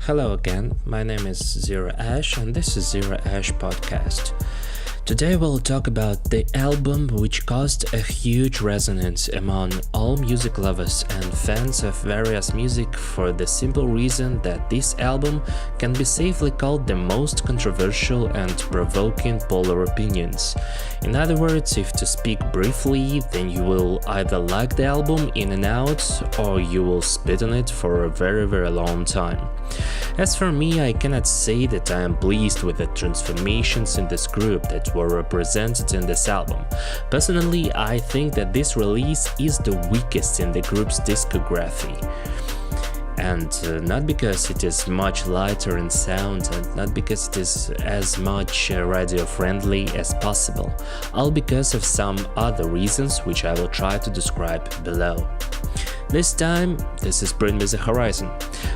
Hello again, my name is Zero Ash and this is Zero Ash Podcast. Today we'll talk about the album which caused a huge resonance among all music lovers and fans of various music for the simple reason that this album can be safely called the most controversial and provoking polar opinions. In other words, if to speak briefly, then you will either like the album in and out or you will spit on it for a very long time. As for me, I cannot say that I am pleased with the transformations in this group that were represented in this album. Personally, I think that this release is the weakest in the group's discography. And not because it is much lighter in sound and not because it is as much radio-friendly as possible, all because of some other reasons which I will try to describe below. This time, this is Bring Me the Horizon,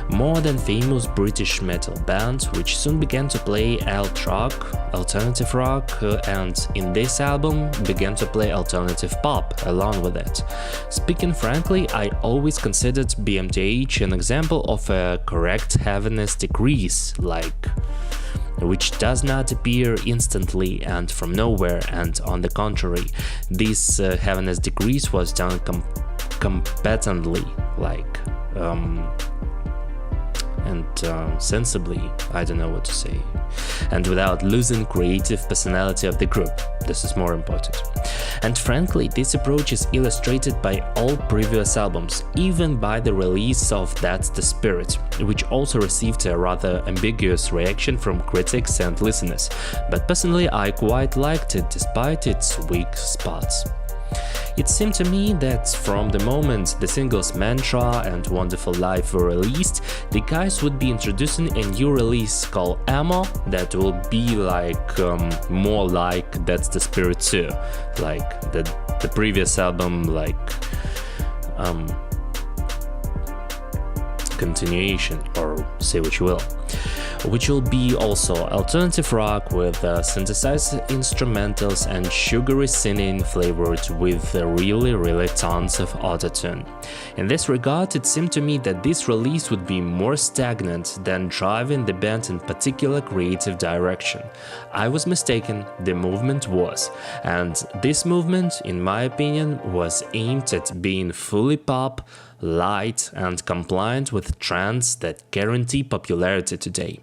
more than famous British metal band which soon began to play alt rock, alternative rock, and in this album began to play alternative pop along with it. Speaking frankly, I always considered BMTH an example of a correct heaviness decrease, which does not appear instantly and from nowhere, and on the contrary, this heaviness decrease was done competently, sensibly, I don't know what to say, and without losing creative personality of the group. This is more important. And frankly, this approach is illustrated by all previous albums, even by the release of That's the Spirit, which also received a rather ambiguous reaction from critics and listeners, but personally I quite liked it despite its weak spots. It seemed to me that from the moment the singles Mantra and Wonderful Life were released, the guys would be introducing a new release called Ammo that will be more like That's the Spirit 2, like the previous album, continuation, or say what you will, which will be also alternative rock with synthesized instrumentals and sugary singing flavored with really tons of autotune. In this regard, it seemed to me that this release would be more stagnant than driving the band in particular creative direction. I was mistaken, the movement was, and this movement, in my opinion, was aimed at being fully pop, light and compliant with trends that guarantee popularity today.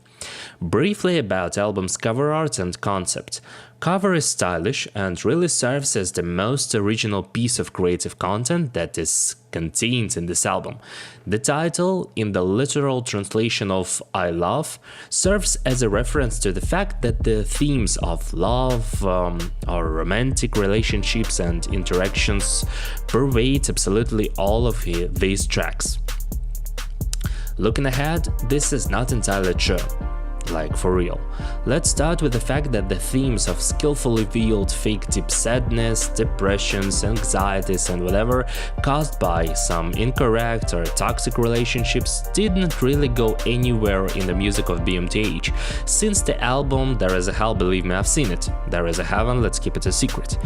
Briefly about album's cover art and concept. Cover is stylish and really serves as the most original piece of creative content that is contained in this album. The title, in the literal translation of I Love, serves as a reference to the fact that the themes of love or romantic relationships and interactions pervade absolutely all of these tracks. Looking ahead, this is not entirely true. For real. Let's start with the fact that the themes of skillfully veiled fake deep sadness, depressions, anxieties and whatever caused by some incorrect or toxic relationships didn't really go anywhere in the music of BMTH. Since the album There Is a Hell, Believe Me, I've Seen It, There Is a Heaven, Let's Keep It a Secret.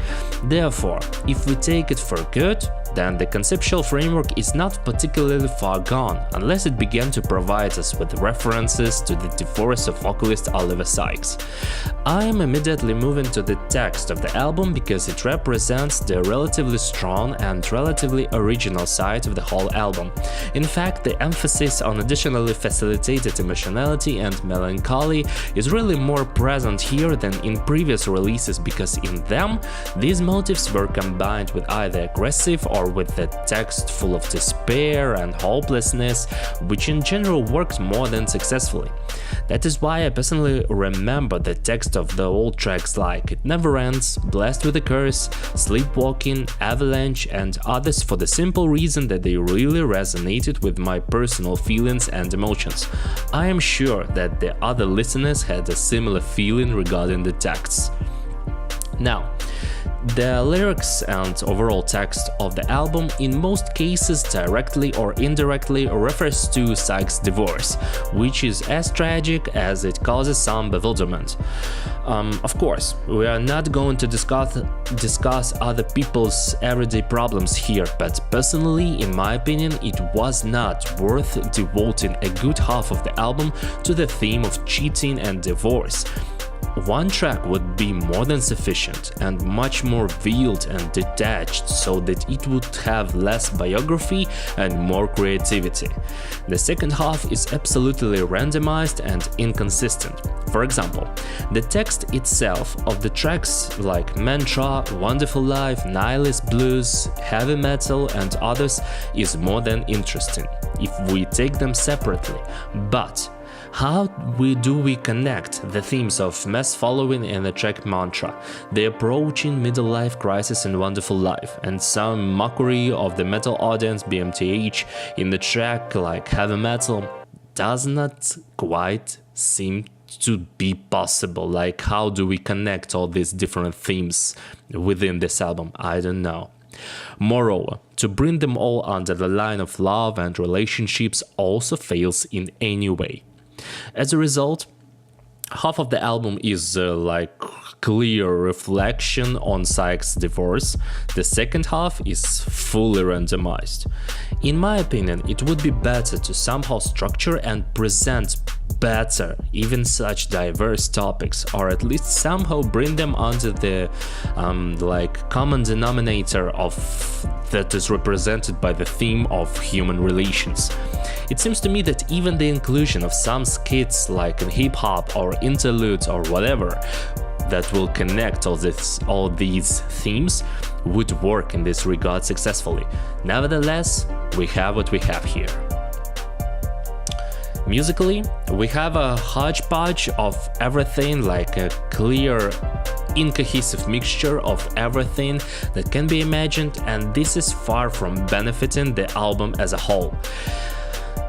Therefore, if we take it for good, then the conceptual framework is not particularly far gone, unless it began to provide us with references to the divorce of vocalist Oliver Sykes. I am immediately moving to the text of the album because it represents the relatively strong and relatively original side of the whole album. In fact, the emphasis on additionally facilitated emotionality and melancholy is really more present here than in previous releases because in them, these motives were combined with either aggressive or with the text full of despair and hopelessness, which in general worked more than successfully. That is why I personally remember the text of the old tracks like It Never Ends, Blessed with a Curse, Sleepwalking, Avalanche and others for the simple reason that they really resonated with my personal feelings and emotions. I am sure that the other listeners had a similar feeling regarding the texts. Now, The lyrics and overall text of the album in most cases directly or indirectly refers to Sykes' divorce, which is as tragic as it causes some bewilderment. Of course, we are not going to discuss other people's everyday problems here, but personally, in my opinion, it was not worth devoting a good half of the album to the theme of cheating and divorce. One track would be more than sufficient and much more veiled and detached so that it would have less biography and more creativity. The second half is absolutely randomized and inconsistent. For example, the text itself of the tracks like Mantra, Wonderful Life, Nihilist Blues, Heavy Metal and others is more than interesting if we take them separately, but how do we connect the themes of mass following in the track Mantra, the approaching middle-life crisis in Wonderful Life, and some mockery of the metal audience BMTH in the track like Heavy Metal does not quite seem to be possible. Like, how do we connect all these different themes within this album? I don't know. Moreover, to bring them all under the line of love and relationships also fails in any way. As a result, half of the album is like clear reflection on Sykes' divorce. The second half is fully randomized. In my opinion, it would be better to somehow structure and present better even such diverse topics, or at least somehow bring them under the like common denominator of that is represented by the theme of human relations. It seems to me that even the inclusion of some skits like in hip-hop or interludes or whatever that will connect all these themes would work in this regard successfully. Nevertheless, we have what we have here. Musically, we have a hodgepodge of everything, like a clear, incohesive mixture of everything that can be imagined, and this is far from benefiting the album as a whole.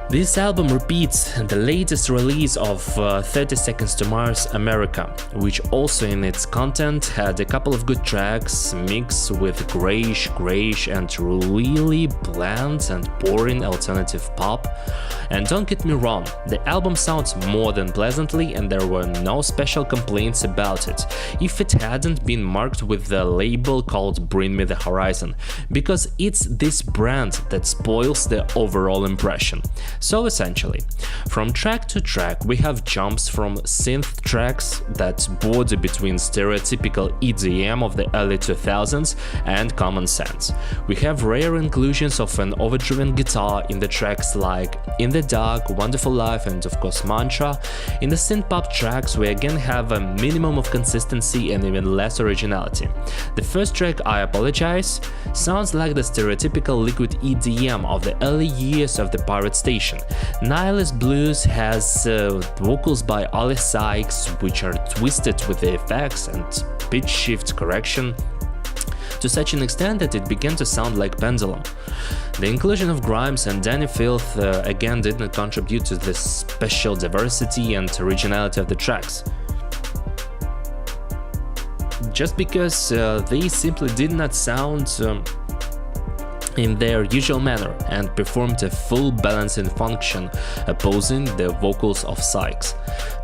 This album repeats the latest release of 30 Seconds to Mars America, which also in its content had a couple of good tracks mixed with grayish and really bland and boring alternative pop. And don't get me wrong, the album sounds more than pleasantly and there were no special complaints about it, if it hadn't been marked with the label called Bring Me the Horizon, because it's this brand that spoils the overall impression. So essentially, from track to track we have jumps from synth tracks that border between stereotypical EDM of the early 2000s and common sense. We have rare inclusions of an overdriven guitar in the tracks like In the Dark, Wonderful Life and of course Mantra. In the synth-pop tracks we again have a minimum of consistency and even less originality. The first track, I Apologize, sounds like the stereotypical liquid EDM of the early years of the Pirate Station. Nihilist Blues has vocals by Oli Sykes, which are twisted with the effects and pitch shift correction to such an extent that it began to sound like Pendulum. The inclusion of Grimes and Danny Filth again did not contribute to the special diversity and originality of the tracks, just because they simply did not sound in their usual manner and performed a full balancing function opposing the vocals of Sykes.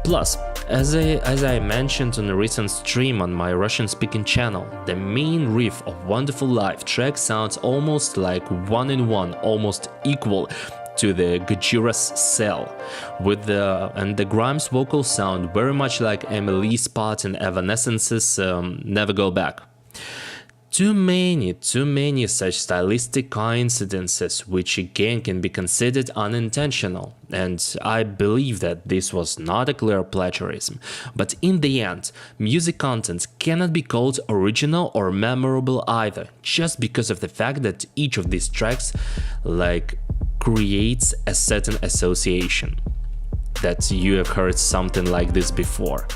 Plus, as I mentioned on a recent stream on my Russian-speaking channel, the main riff of Wonderful Life track sounds almost like one-in-one, almost equal to the Gojira's Cell, and the Grimes vocals sound very much like Emily's part in Evanescence's Never Go Back. Too many such stylistic coincidences, which again can be considered unintentional, and I believe that this was not a clear plagiarism, but in the end, music content cannot be called original or memorable either, just because of the fact that each of these tracks creates a certain association. That you have heard something like this before.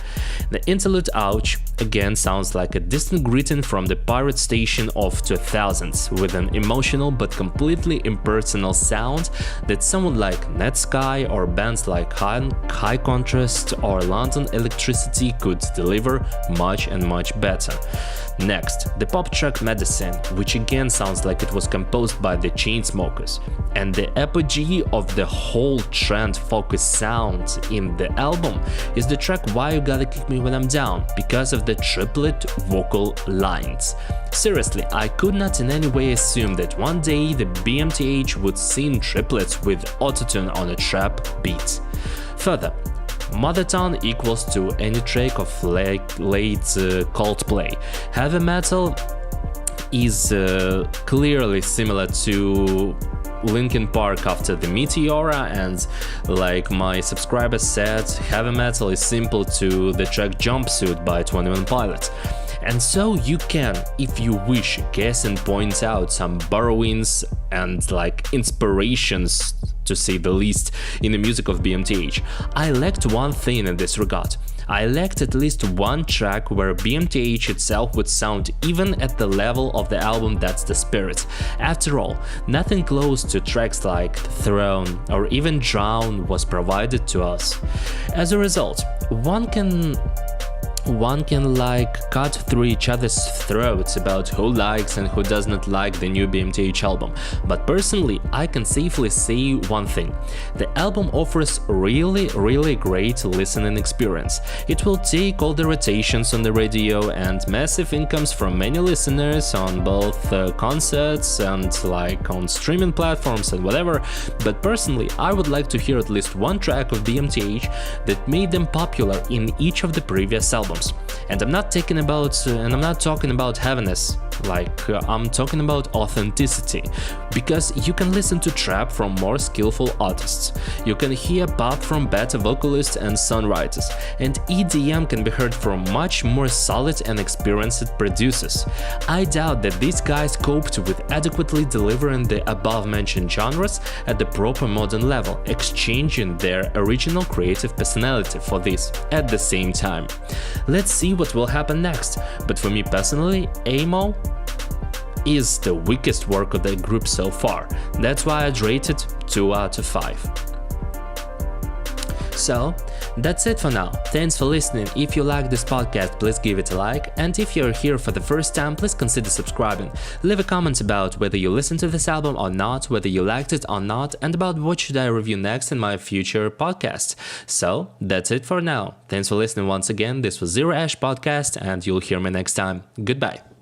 The interlude Ouch again sounds like a distant greeting from the Pirate Station of 2000s, with an emotional but completely impersonal sound that someone like Netsky or bands like High Contrast or London Electricity could deliver much better. Next, the pop track Medicine, which again sounds like it was composed by the Chainsmokers. And the apogee of the whole trend-focused sound in the album is the track Why You Gotta Kick Me When I'm Down, because of the triplet vocal lines. Seriously, I could not in any way assume that one day the BMTH would sing triplets with autotune on a trap beat. Further, Mother Tongue equals to any track of late Coldplay. Heavy metal is clearly similar to Linkin Park after the Meteora, and like my subscriber said, heavy metal is simple to the track Jumpsuit by 21 Pilots. And so you can, if you wish, guess and point out some borrowings and like inspirations, to say the least, in the music of BMTH. I lacked one thing in this regard. I lacked at least one track where BMTH itself would sound even at the level of the album That's the Spirit. After all, nothing close to tracks like Throne or even Drown was provided to us. As a result, one can like cut through each other's throats about who likes and who does not like the new BMTH album, but personally I can safely say one thing: the album offers really great listening experience. It will take all the rotations on the radio and massive incomes from many listeners on both concerts and like on streaming platforms and whatever, but personally I would like to hear at least one track of BMTH that made them popular in each of the previous albums. And I'm not talking about heaviness, I'm talking about authenticity, because you can listen to trap from more skillful artists, you can hear pop from better vocalists and songwriters, and EDM can be heard from much more solid and experienced producers. I doubt that these guys coped with adequately delivering the above-mentioned genres at the proper modern level, exchanging their original creative personality for this at the same time. Let's see what will happen next, but for me personally, Amo is the weakest work of the group so far. That's why I'd rate it 2 out of 5. So, that's it for now. Thanks for listening. If you like this podcast, please give it a like, and if you're here for the first time, please consider subscribing. Leave a comment about whether you listened to this album or not, whether you liked it or not, and about what should I review next in my future podcast. So, that's it for now. Thanks for listening once again. This was Zero Ash Podcast, and you'll hear me next time. Goodbye.